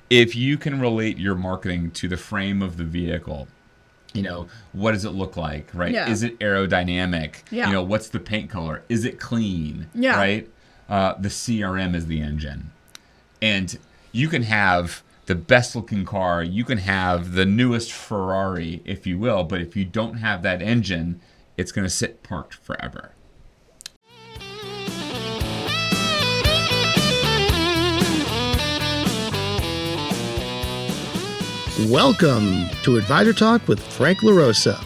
if you can relate your marketing to the frame of the vehicle, what does it look like, right? Yeah. Is it aerodynamic? Yeah. What's the paint color? Is it clean? Yeah. Right? The CRM is the engine. And you can have the best looking car, you can have the newest Ferrari, if you will, but if you don't have that engine, it's going to sit parked forever. Welcome to Advisor Talk with Frank LaRosa,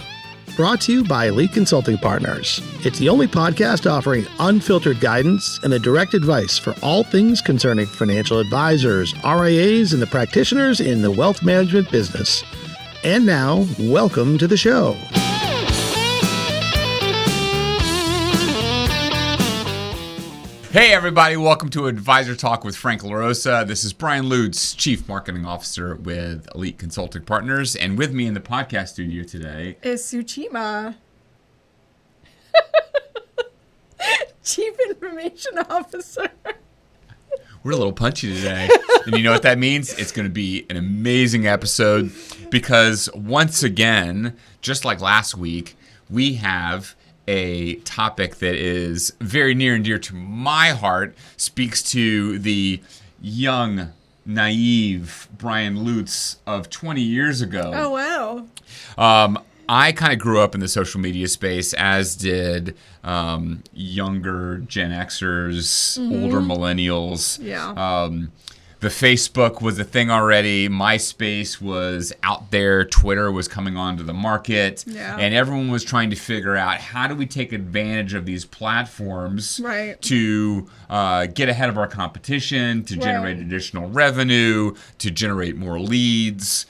brought to you by Elite Consulting Partners. It's the only podcast offering unfiltered guidance and a direct advice for all things concerning financial advisors, RIAs, and the practitioners in the wealth management business. And now, welcome to the show. Hey everybody, welcome to Advisor Talk with Frank LaRosa. This is Brian Lutz, Chief Marketing Officer with Elite Consulting Partners, and with me in the podcast studio today is Sue Cheema, Chief Information Officer. We're a little punchy today, and you know what that means? It's going to be an amazing episode because once again, just like last week, we have a topic that is very near and dear to my heart, speaks to the young, naive Brian Lutz of 20 years ago. Oh, wow. I kind of grew up in the social media space, as did younger Gen Xers, older millennials. Yeah. The Facebook was a thing already. MySpace was out there. Twitter was coming onto the market. Yeah. And everyone was trying to figure out how do we take advantage of these platforms Right. to get ahead of our competition, to generate Right. additional revenue, to generate more leads.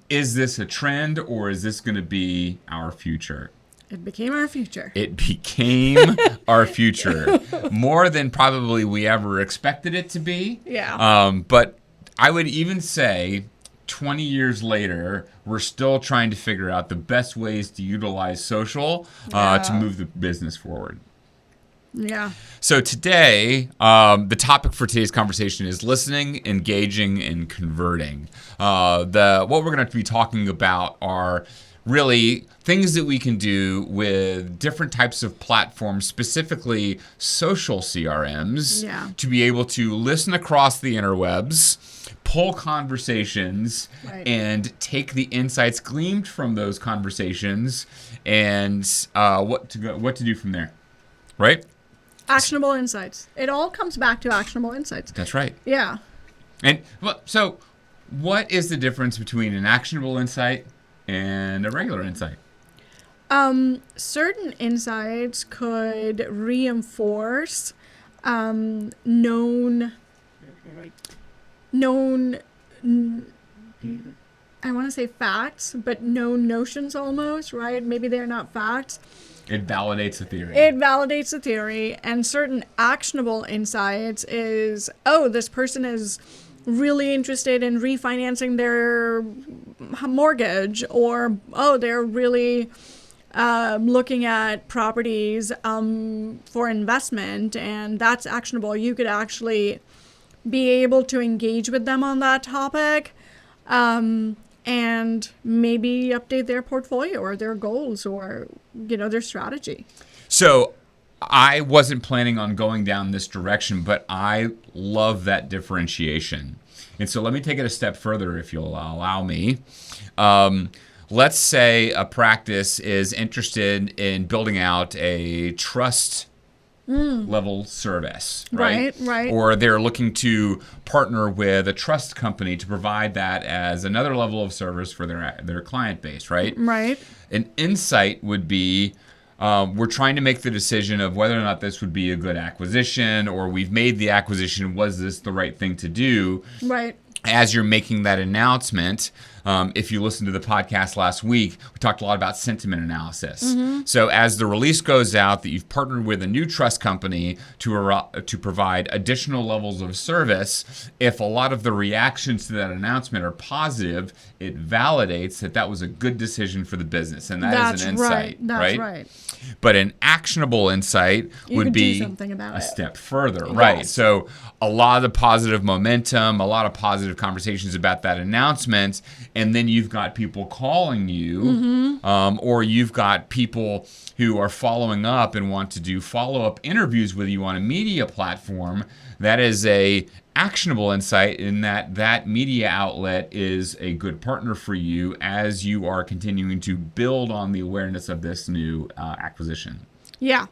Is this a trend or is this going to be our future? It became our future. It became our future, more than probably we ever expected it to be. Yeah. But I would even say 20 years later, we're still trying to figure out the best ways to utilize social to move the business forward. Yeah. So today, the topic for today's conversation is listening, engaging, and converting. What we're going to be talking about are really things that we can do with different types of platforms, specifically social CRMs, to be able to listen across the interwebs, pull conversations, and take the insights gleaned from those conversations and what to do from there, right? Actionable insights. It all comes back to actionable insights. That's right. Yeah. And so what is the difference between an actionable insight and a regular insight? Certain insights could reinforce known I want to say facts, but known notions almost, right? Maybe they're not facts. It validates a theory. It validates a theory, and certain actionable insights is, this person is really interested in refinancing their mortgage, or, they're really looking at properties for investment, and that's actionable. You could actually be able to engage with them on that topic and maybe update their portfolio or their goals or, their strategy. So I wasn't planning on going down this direction, but I love that differentiation. And so let me take it a step further, if you'll allow me. Let's say a practice is interested in building out a trust level service, right? Right. Or they're looking to partner with a trust company to provide that as another level of service for their client base, right? Right. An insight would be we're trying to make the decision of whether or not this would be a good acquisition, or we've made the acquisition, was this the right thing to do? Right. As you're making that announcement, if you listened to the podcast last week, we talked a lot about sentiment analysis. So as the release goes out that you've partnered with a new trust company to provide additional levels of service, if a lot of the reactions to that announcement are positive, it validates that was a good decision for the business. And that's an insight, That's right. But an actionable insight would be a step further, right? So a lot of positive momentum, a lot of positive conversations about that announcement, and then you've got people calling you, or you've got people who are following up and want to do follow-up interviews with you on a media platform. That is a actionable insight in that media outlet is a good partner for you as you are continuing to build on the awareness of this new acquisition. Yeah.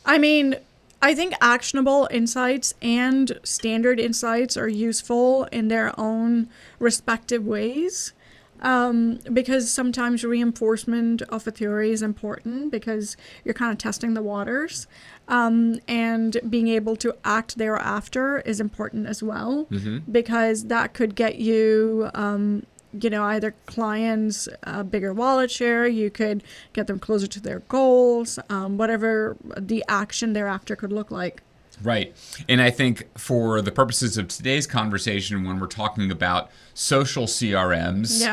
I mean, I think actionable insights and standard insights are useful in their own respective ways. Because sometimes reinforcement of a theory is important because you're kind of testing the waters. And being able to act thereafter is important as well, because that could get you, either clients a bigger wallet share, you could get them closer to their goals, whatever the action thereafter could look like. Right. And I think for the purposes of today's conversation, when we're talking about social CRMs,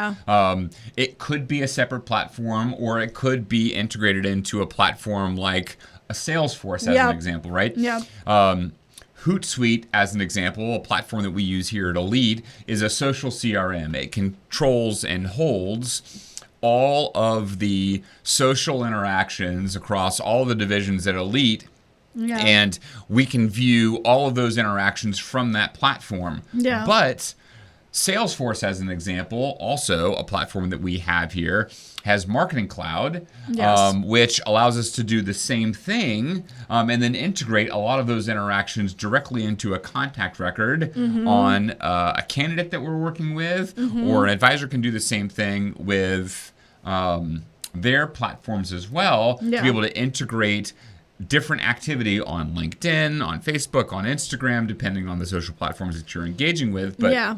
it could be a separate platform, or it could be integrated into a platform like a Salesforce, as an example, right? Yeah. Hootsuite, as an example, a platform that we use here at Elite, is a social CRM. It controls and holds all of the social interactions across all the divisions at Elite. Yeah. And we can view all of those interactions from that platform. Yeah. But Salesforce, as an example, also a platform that we have here, has Marketing Cloud, which allows us to do the same thing and then integrate a lot of those interactions directly into a contact record on a candidate that we're working with, or an advisor can do the same thing with their platforms as well, to be able to integrate different activity on LinkedIn, on Facebook, on Instagram, depending on the social platforms that you're engaging with. But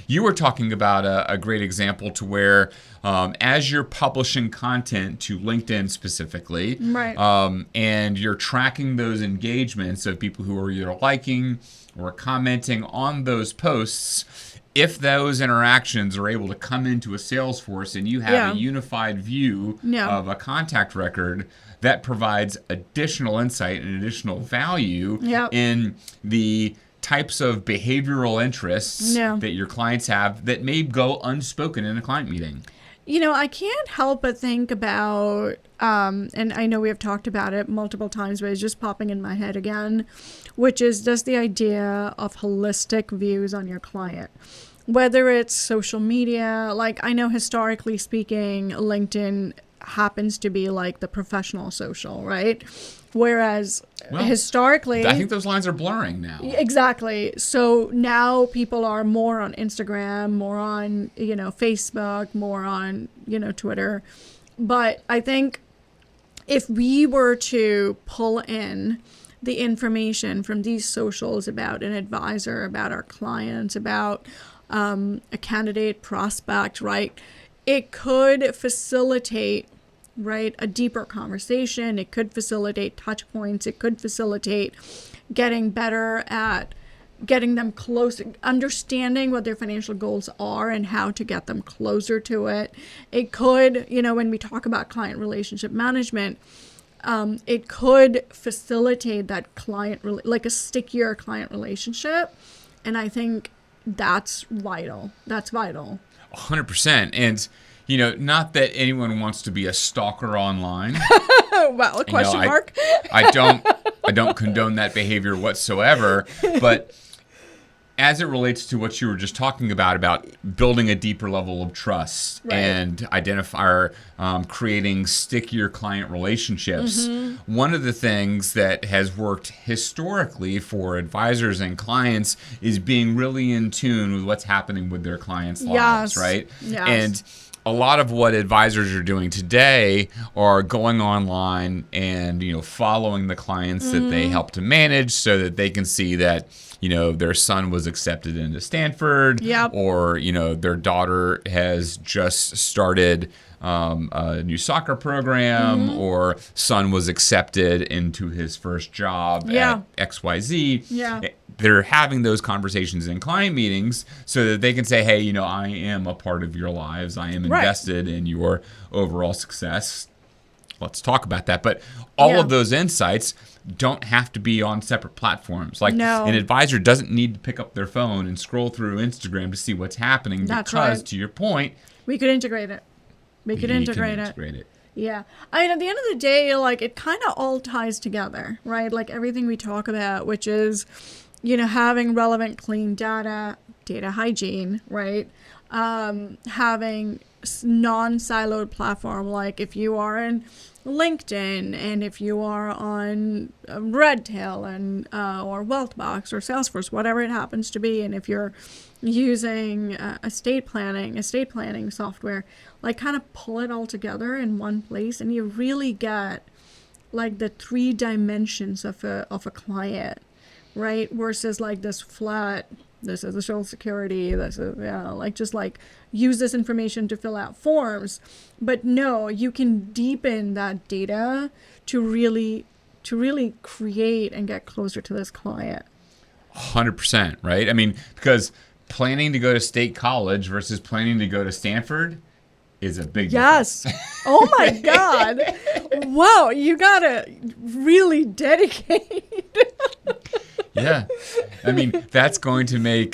you were talking about a great example to where as you're publishing content to LinkedIn specifically, and you're tracking those engagements of people who are either liking or commenting on those posts, if those interactions are able to come into a Salesforce and you have a unified view of a contact record, that provides additional insight and additional value in the types of behavioral interests that your clients have that may go unspoken in a client meeting. I can't help but think about, and I know we have talked about it multiple times, but it's just popping in my head again, which is just the idea of holistic views on your client. Whether it's social media, like I know historically speaking, LinkedIn happens to be like the professional social, right? Whereas historically, I think those lines are blurring now. Exactly. So now people are more on Instagram, more on, Facebook, more on, Twitter. But I think if we were to pull in the information from these socials about an advisor, about our clients, about a candidate prospect, right? It could facilitate, a deeper conversation. It could facilitate touch points. It could facilitate getting better at getting them close, understanding what their financial goals are and how to get them closer to it. It could, when we talk about client relationship management, it could facilitate that like a stickier client relationship. And I think that's vital. That's vital. 100%. And not that anyone wants to be a stalker online. Well, a question mark. I don't condone that behavior whatsoever. But as it relates to what you were just talking about building a deeper level of trust and creating stickier client relationships, one of the things that has worked historically for advisors and clients is being really in tune with what's happening with their clients' lives, right? Yes. And a lot of what advisors are doing today are going online and, following the clients that they help to manage so that they can see that, their son was accepted into Stanford, Yep. or, their daughter has just started a new soccer program, or son was accepted into his first job at XYZ. Yeah. They're having those conversations in client meetings so that they can say, hey, I am a part of your lives. I am invested in your overall success. Let's talk about that. But all of those insights don't have to be on separate platforms. Like an advisor doesn't need to pick up their phone and scroll through Instagram to see what's happening. That's because, right. to your point, We could integrate it. We could integrate it. Yeah. I mean, at the end of the day, like, it kind of all ties together, right? Like everything we talk about, which is, having relevant, clean data hygiene, right? Having non-siloed platform, like if you are in LinkedIn and if you are on Redtail and or Wealthbox or Salesforce, whatever it happens to be, and if you're using estate planning software, like kind of pull it all together in one place, and you really get like the 3 dimensions of a client, right? Versus like this flat, this is the Social Security, this is, like just like use this information to fill out forms. But no, you can deepen that data to really create and get closer to this client. 100%, right? I mean, because planning to go to state college versus planning to go to Stanford is a big difference. Oh my God. Wow, you gotta really dedicate. Yeah. I mean, that's going to make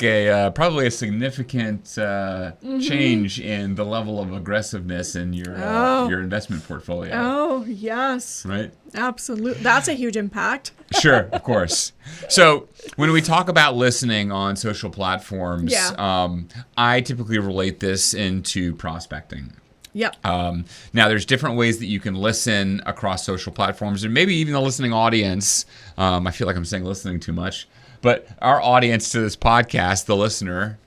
probably a significant change in the level of aggressiveness in your investment portfolio. Oh, yes. Right? Absolutely. That's a huge impact. Sure, of course. So when we talk about listening on social platforms, I typically relate this into prospecting. Yep. Now, there's different ways that you can listen across social platforms, and maybe even the listening audience. I feel like I'm saying listening too much, but our audience to this podcast, the listener,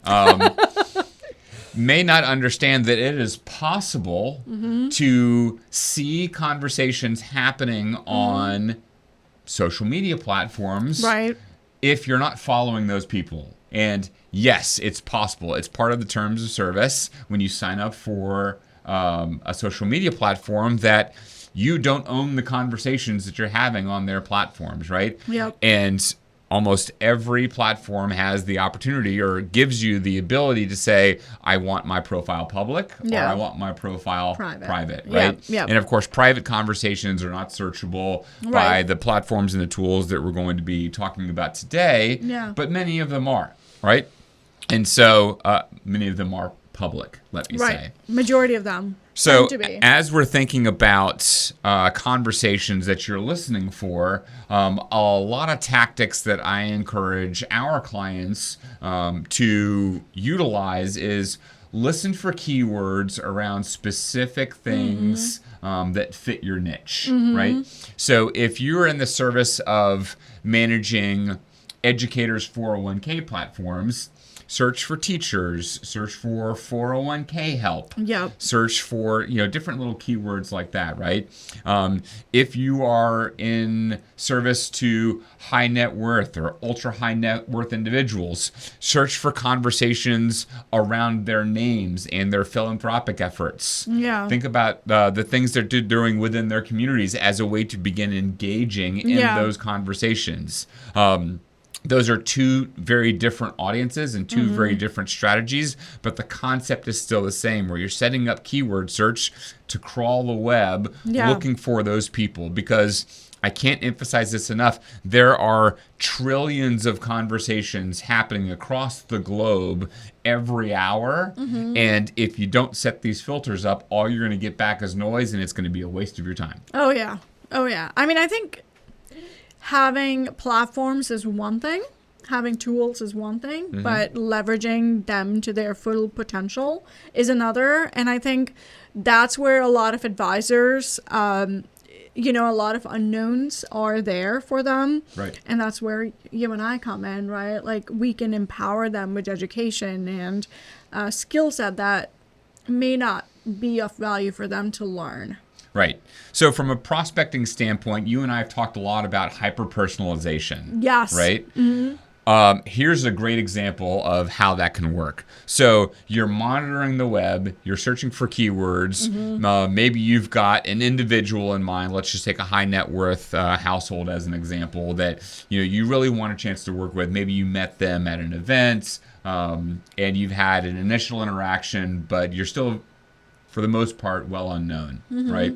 may not understand that it is possible to see conversations happening on social media platforms, Right. if you're not following those people. And yes, it's possible. It's part of the terms of service when you sign up for a social media platform that you don't own the conversations that you're having on their platforms, right? Yep. And almost every platform has the opportunity or gives you the ability to say, I want my profile public or I want my profile private, right? Yep. And of course, private conversations are not searchable by the platforms and the tools that we're going to be talking about today, but many of them are, right? And so many of them are public, let me say. Majority of them. So as we're thinking about conversations that you're listening for, a lot of tactics that I encourage our clients to utilize is listen for keywords around specific things that fit your niche, right? So if you're in the service of managing educators' 401k platforms, search for teachers, search for 401k help, search for, different little keywords like that, right? If you are in service to high net worth or ultra high net worth individuals, search for conversations around their names and their philanthropic efforts. Think about the things they're doing within their communities as a way to begin engaging in those conversations. Those are 2 very different audiences and 2 very different strategies, but the concept is still the same, where you're setting up keyword search to crawl the web looking for those people, because I can't emphasize this enough. There are trillions of conversations happening across the globe every hour, and if you don't set these filters up, all you're going to get back is noise, and it's going to be a waste of your time. Oh, yeah. I mean, I think having platforms is one thing, having tools is one thing, but leveraging them to their full potential is another. And I think that's where a lot of advisors, a lot of unknowns are there for them. Right. And that's where you and I come in, right? Like, we can empower them with education and skill set that may not be of value for them to learn. Right. So from a prospecting standpoint, you and I have talked a lot about hyper-personalization. Yes. Right? Here's a great example of how that can work. So you're monitoring the web, you're searching for keywords. Maybe you've got an individual in mind. Let's just take a high net worth household as an example that you really want a chance to work with. Maybe you met them at an event and you've had an initial interaction, but you're still, for the most part, well unknown, right?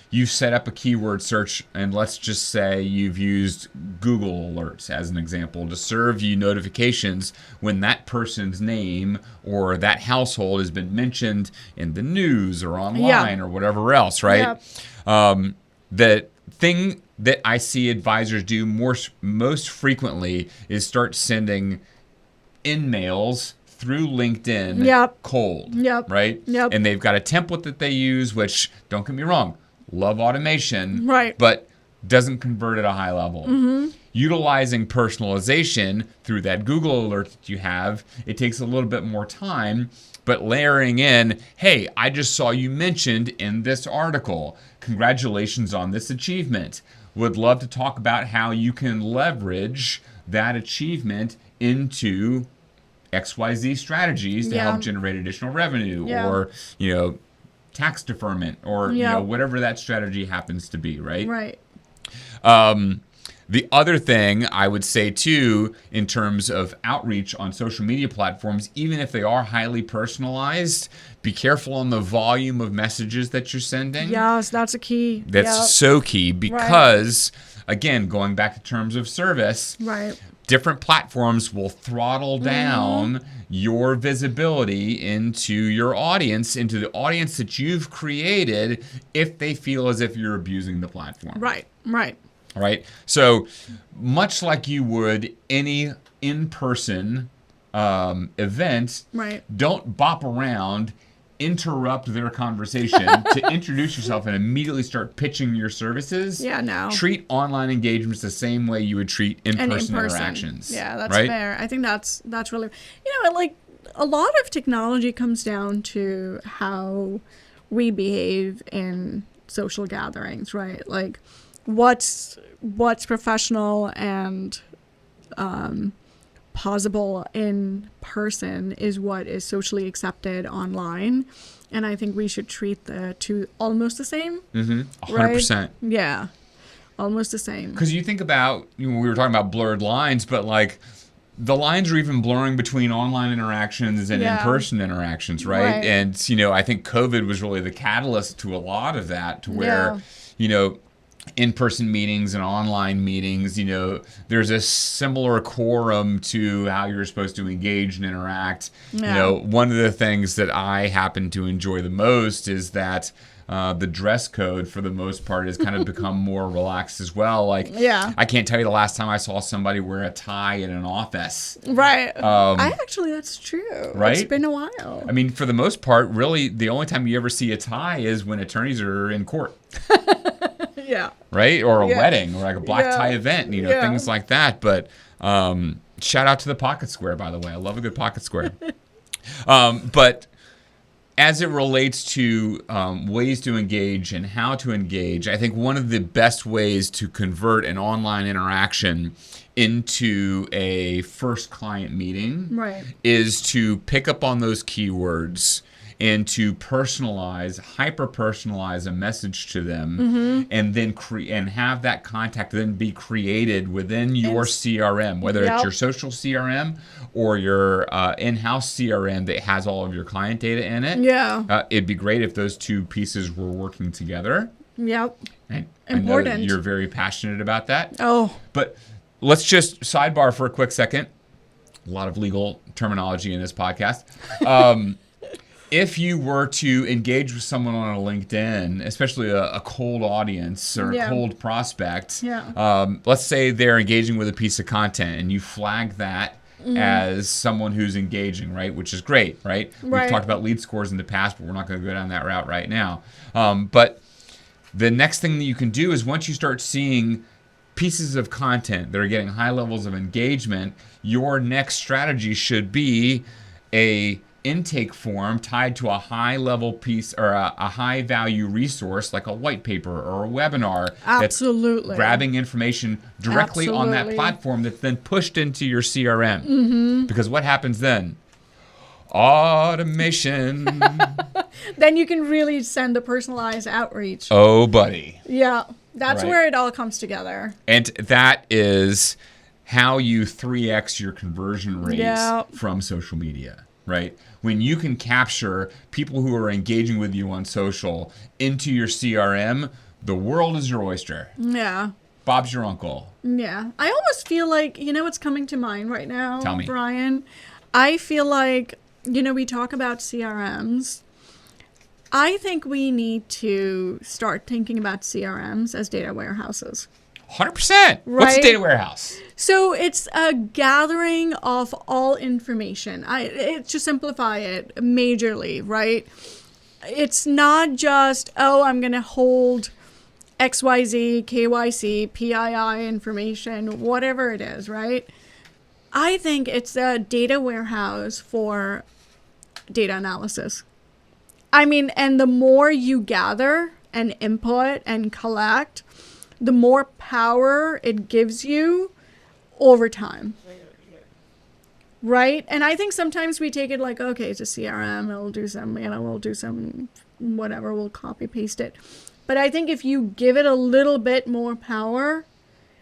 You've set up a keyword search, and let's just say you've used Google Alerts as an example to serve you notifications when that person's name or that household has been mentioned in the news or online or whatever else, right? The thing that I see advisors do most frequently is start sending in-mails through LinkedIn cold, right? And they've got a template that they use, which, don't get me wrong, love automation, but doesn't convert at a high level. Utilizing personalization through that Google alert that you have, it takes a little bit more time, but layering in, hey, I just saw you mentioned in this article. Congratulations on this achievement. Would love to talk about how you can leverage that achievement into XYZ strategies to help generate additional revenue or, tax deferment or, whatever that strategy happens to be, right? Right. The other thing I would say, too, in terms of outreach on social media platforms, even if they are highly personalized, be careful on the volume of messages that you're sending. Yes, that's a key. That's so key because, again, going back to terms of service, different platforms will throttle down your visibility into your audience, into the audience that you've created, if they feel as if you're abusing the platform. Right? So much like you would any in-person event, don't bop around, interrupt their conversation to introduce yourself and immediately start pitching your services. Treat online engagements the same way you would treat in-person interactions. That's fair. I think that's really, like a lot of technology comes down to how we behave in social gatherings, right? Like what's professional and possible in person is what is socially accepted online, and I think we should treat the two almost the same. 100%. Yeah, almost the same. Because you think about, we were talking about blurred lines, but like the lines are even blurring between online interactions and in-person interactions, right? And I think COVID was really the catalyst to a lot of that, to where in-person meetings and online meetings, there's a similar quorum to how you're supposed to engage and interact. One of the things that I happen to enjoy the most is that the dress code, for the most part, has kind of become more relaxed as well. Like, I can't tell you the last time I saw somebody wear a tie in an office. That's true. Right? It's been a while. I mean, for the most part, really, the only time you ever see a tie is when attorneys are in court. Right? Or a wedding, or like a black tie event, things like that. But shout out to the pocket square, by the way. I love a good pocket square. But as it relates to ways to engage and how to engage, I think one of the best ways to convert an online interaction into a first client meeting is to pick up on those keywords and to hyper-personalize a message to them, and then and have that contact then be created within your CRM, whether it's your social CRM or your in-house CRM that has all of your client data in it. It'd be great if those two pieces were working together. And important. I know that you're very passionate about that. But let's just sidebar for a quick second. A lot of legal terminology in this podcast. If you were to engage with someone on a LinkedIn, especially a cold audience or a cold prospect, let's say they're engaging with a piece of content and you flag that as someone who's engaging, right? Which is great, right? We've talked about lead scores in the past, but we're not going to go down that route right now. But the next thing that you can do is once you start seeing pieces of content that are getting high levels of engagement, your next strategy should be a intake form tied to a high level piece or a high value resource like a white paper or a webinar. Absolutely. That's grabbing information directly on that platform that's then pushed into your CRM. Because what happens then? Automation. Then you can really send a personalized outreach. Oh, buddy. Yeah. That's where it all comes together. And that is how you 3x your conversion rates from social media, right? When you can capture people who are engaging with you on social into your CRM, the world is your oyster. Yeah. Bob's your uncle. Yeah. I almost feel like, what's coming to mind right now, Tell me. Brian? I feel like, we talk about CRMs. I think we need to start thinking about CRMs as data warehouses. 100%. What's a data warehouse? So it's a gathering of all information. To simplify it majorly, right? It's not just, I'm going to hold XYZ, KYC, PII information, whatever it is, right? I think it's a data warehouse for data analysis. And the more you gather and input and collect, the more power it gives you over time. Right? And I think sometimes we take it like, okay, it's a CRM, we'll do some whatever, we'll copy paste it. But I think if you give it a little bit more power,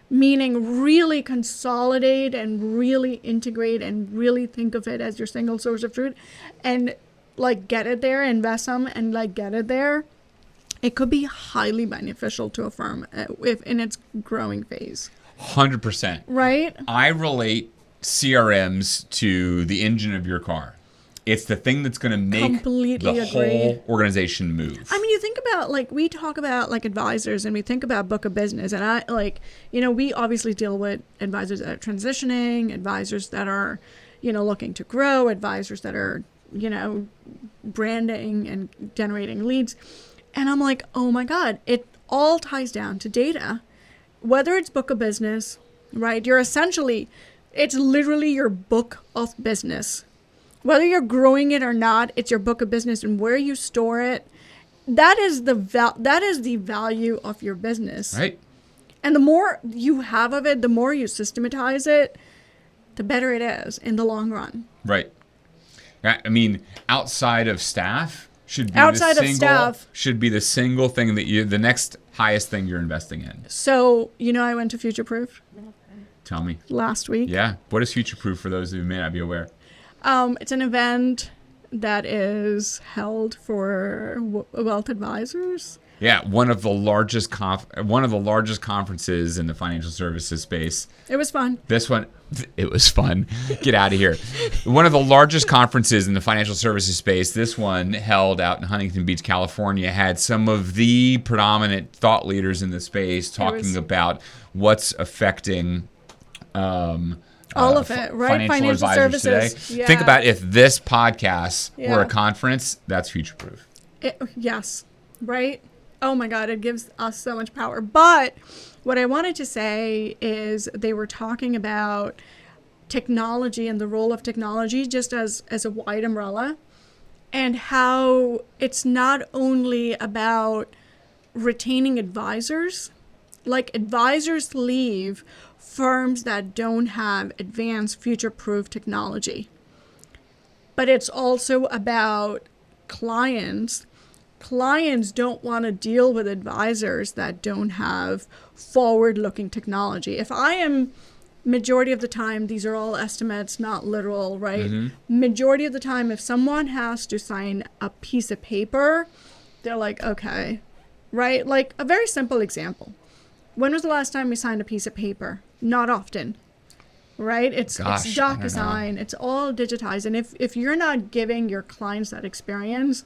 meaning really consolidate and really integrate and really think of it as your single source of truth and get it there, invest some and get it there, it could be highly beneficial to a firm if in its growing phase. 100%. Right? I relate CRMs to the engine of your car. It's the thing that's going to make the whole organization move. You think about, we talk about, advisors, and we think about book of business. And we obviously deal with advisors that are transitioning, advisors that are, looking to grow, advisors that are, branding and generating leads. And I'm like, oh my God, it all ties down to data. Whether it's book of business, right? It's literally your book of business. Whether you're growing it or not, it's your book of business, and where you store it. That is the value of your business. Right. And the more you have of it, the more you systematize it, the better it is in the long run. Right. Outside of staff should be the single thing that the next highest thing you're investing in. So, I went to Future Proof. Tell me. Last week. Yeah. What is Future Proof for those who may not be aware? It's an event that is held for wealth advisors. Yeah, one of the largest conferences in the financial services space. It was fun. It was fun. Get out of here. One of the largest conferences in the financial services space. This one, held out in Huntington Beach, California, had some of the predominant thought leaders in the space talking about what's affecting all of it, right? Financial services. Today. Yeah. Think about if this podcast were a conference, that's Future Proof. Yes, right? Oh my God, it gives us so much power. But what I wanted to say is they were talking about technology and the role of technology just as a wide umbrella, and how it's not only about retaining advisors. Advisors leave firms that don't have advanced future-proof technology. But it's also about clients. Clients don't want to deal with advisors that don't have forward-looking technology. If I am, majority of the time, these are all estimates, not literal, right? Mm-hmm. Majority of the time, if someone has to sign a piece of paper, they're like, okay, right? A very simple example. When was the last time we signed a piece of paper? Not often, right? It's DocuSign. It's all digitized. And if you're not giving your clients that experience,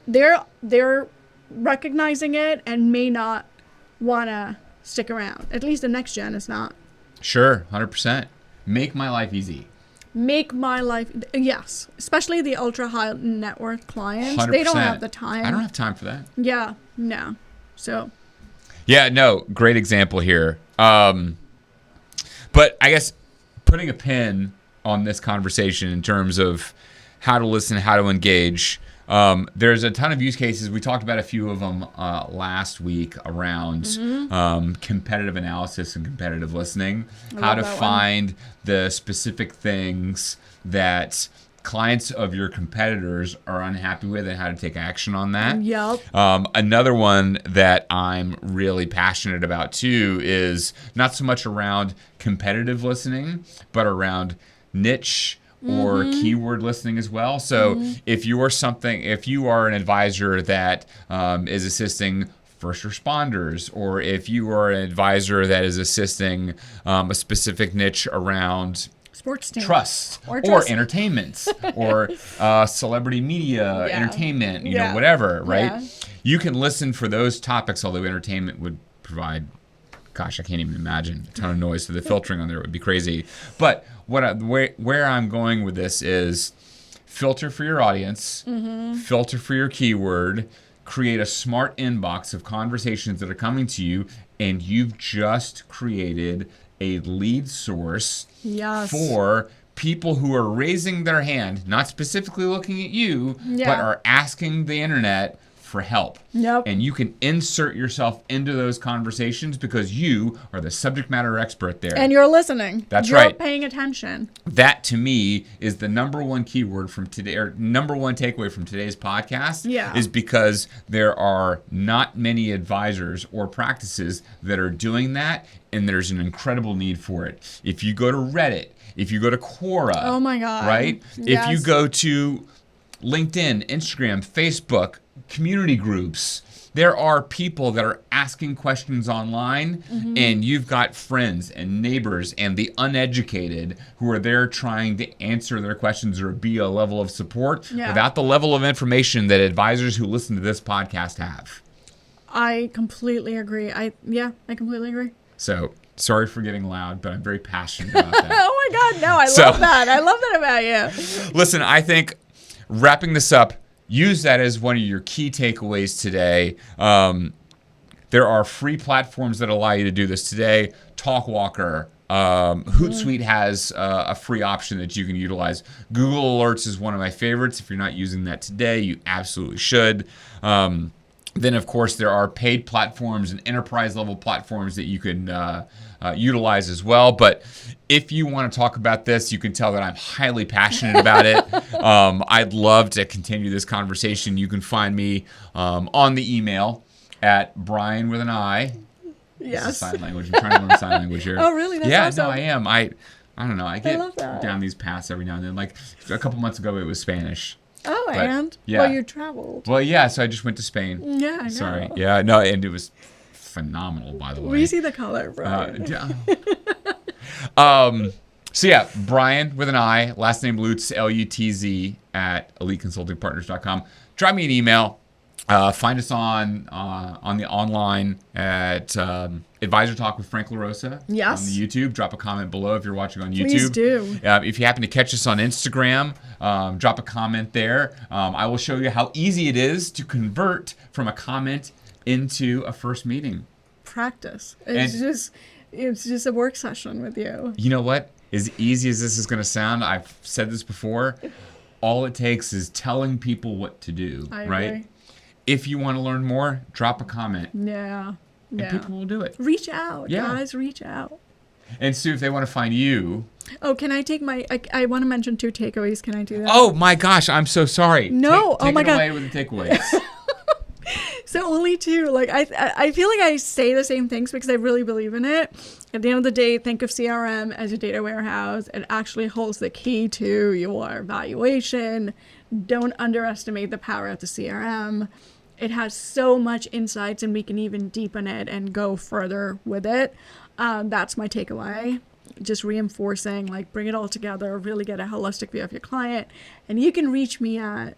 they're recognizing it and may not want to stick around. At least the next gen is not. Sure, 100%. Make my life easy. Yes. Especially the ultra high net worth clients. 100%. They don't have the time. I don't have time for that. Yeah, no. So. Yeah, no, great example here. But I guess putting a pin on this conversation in terms of how to listen, how to engage. There's a ton of use cases. We talked about a few of them last week around competitive analysis and competitive listening, how to find the specific things that clients of your competitors are unhappy with and how to take action on that. Yep. Another one that I'm really passionate about too is not so much around competitive listening, but around niche or keyword listening as well. So if you are an advisor that is assisting first responders, or if you are an advisor that is assisting a specific niche around sports team. Trust or entertainment or celebrity media, entertainment, you know, whatever, right? Yeah. You can listen for those topics, although entertainment would provide, gosh, I can't even imagine, a ton of noise. So the filtering on there would be crazy. But where I'm going with this is filter for your audience, filter for your keyword, create a smart inbox of conversations that are coming to you, and you've just created a lead source for people who are raising their hand, not specifically looking at you, but are asking the internet for help. Yep. And you can insert yourself into those conversations because you are the subject matter expert there. And you're listening. That's you're right. Paying attention. That to me is the number one keyword from today, or number one takeaway from today's podcast. Is because there are not many advisors or practices that are doing that, and there's an incredible need for it. If you go to Reddit, if you go to Quora, oh my God, right? Yes. If you go to LinkedIn, Instagram, Facebook, community groups, there are people that are asking questions online, and you've got friends and neighbors and the uneducated who are there trying to answer their questions or be a level of support without the level of information that advisors who listen to this podcast have. I completely agree. I completely agree. So, sorry for getting loud, but I'm very passionate about that. Oh my God, no, I love that. I love that about you. Listen, I think wrapping this up, use that as one of your key takeaways today. There are free platforms that allow you to do this today. Talkwalker, Hootsuite has a free option that you can utilize. Google Alerts is one of my favorites. If you're not using that today, you absolutely should. Then, of course, there are paid platforms and enterprise-level platforms that you can utilize as well. But if you want to talk about this, you can tell that I'm highly passionate about it. I'd love to continue this conversation. You can find me on the email at Brian with an I. Yes. This is sign language. I'm trying to learn sign language here. Oh, really? That's awesome. No, I am. I don't know. I get love that. down these paths every now and then. Like a couple months ago, it was Spanish. Oh, But, and? yeah. Well, you traveled. Well, yeah, so I just went to Spain. Yeah, I know. Sorry. Yeah, no, and it was phenomenal, by the way. We see the color, bro. So yeah, Brian with an I, last name Lutz, Lutz, at eliteconsultingpartners.com. Drop me an email. Find us on the online at Advisor Talk with Frank LaRosa on the YouTube. Drop a comment below if you're watching on YouTube. Please do. If you happen to catch us on Instagram, drop a comment there. I will show you how easy it is to convert from a comment into a first meeting. Practice. It's just a work session with you. You know what? As easy as this is going to sound, I've said this before, all it takes is telling people what to do, right? Agree. If you want to learn more, drop a comment. Yeah. And people will do it. Reach out, guys. Reach out. And Sue, if they want to find you. Oh, can I take I want to mention 2 takeaways. Can I do that? Oh, my gosh. I'm so sorry. No. Take oh, my it God. away with the takeaways. So only 2. Like I feel like I say the same things because I really believe in it. At the end of the day, think of CRM as a data warehouse. It actually holds the key to your valuation. Don't underestimate the power of the CRM. It has so much insights, and we can even deepen it and go further with it. That's my takeaway. Just reinforcing, like, bring it all together, really get a holistic view of your client. And you can reach me at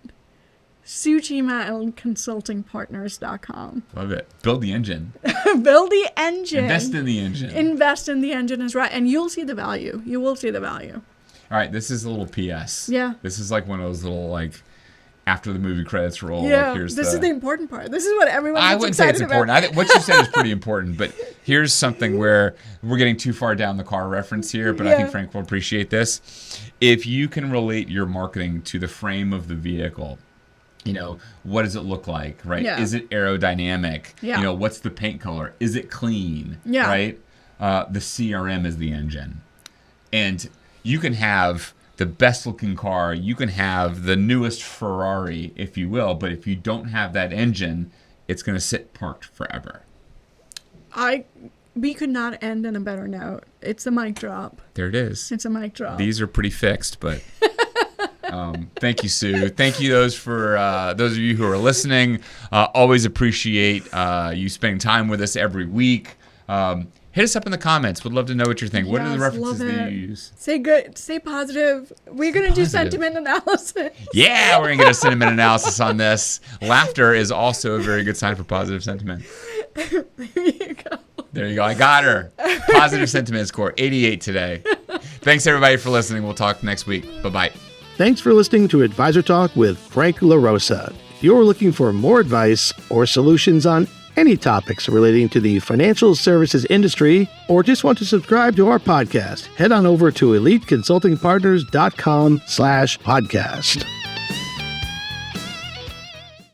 Sue Cheema at consultingpartners.com. Love it. Build the engine. Build the engine. Invest in the engine. Invest in the engine is right. And you'll see the value. You will see the value. All right. This is a little PS. Yeah. This is like one of those little, like, after the movie credits roll. Yeah, Like, here's this is the important part. This is what everyone I gets wouldn't say it's excited important. about. I think what you said is pretty important, but here's something where we're getting too far down the car reference here, but I think Yeah. Frank will appreciate this. If you can relate your marketing to the frame of the vehicle, you know, what does it look like, right? Yeah. Is it aerodynamic? Yeah. You know, what's the paint color? Is it clean? Yeah. Right? The CRM is the engine. And you can have the best looking car, you can have the newest Ferrari, if you will, but if you don't have that engine, it's going to sit parked forever. We could not end on a better note. It's a mic drop. There it is. It's a mic drop. These are pretty fixed, but thank you, Sue. Thank you those of you who are listening. Always appreciate you spending time with us every week. Hit us up in the comments. Would love to know what you're thinking. What are the Yes, references love that it. you use? Say good. Stay positive. We're going to do positive. sentiment analysis. Yeah, we're going to get a sentiment analysis on this. Laughter is also a very good sign for positive sentiment. There you go. There you go. I got her. Positive sentiment score, 88 today. Thanks, everybody, for listening. We'll talk next week. Bye-bye. Thanks for listening to Advisor Talk with Frank LaRosa. If you're looking for more advice or solutions on any topics relating to the financial services industry, or just want to subscribe to our podcast, head on over to eliteconsultingpartners.com/podcast.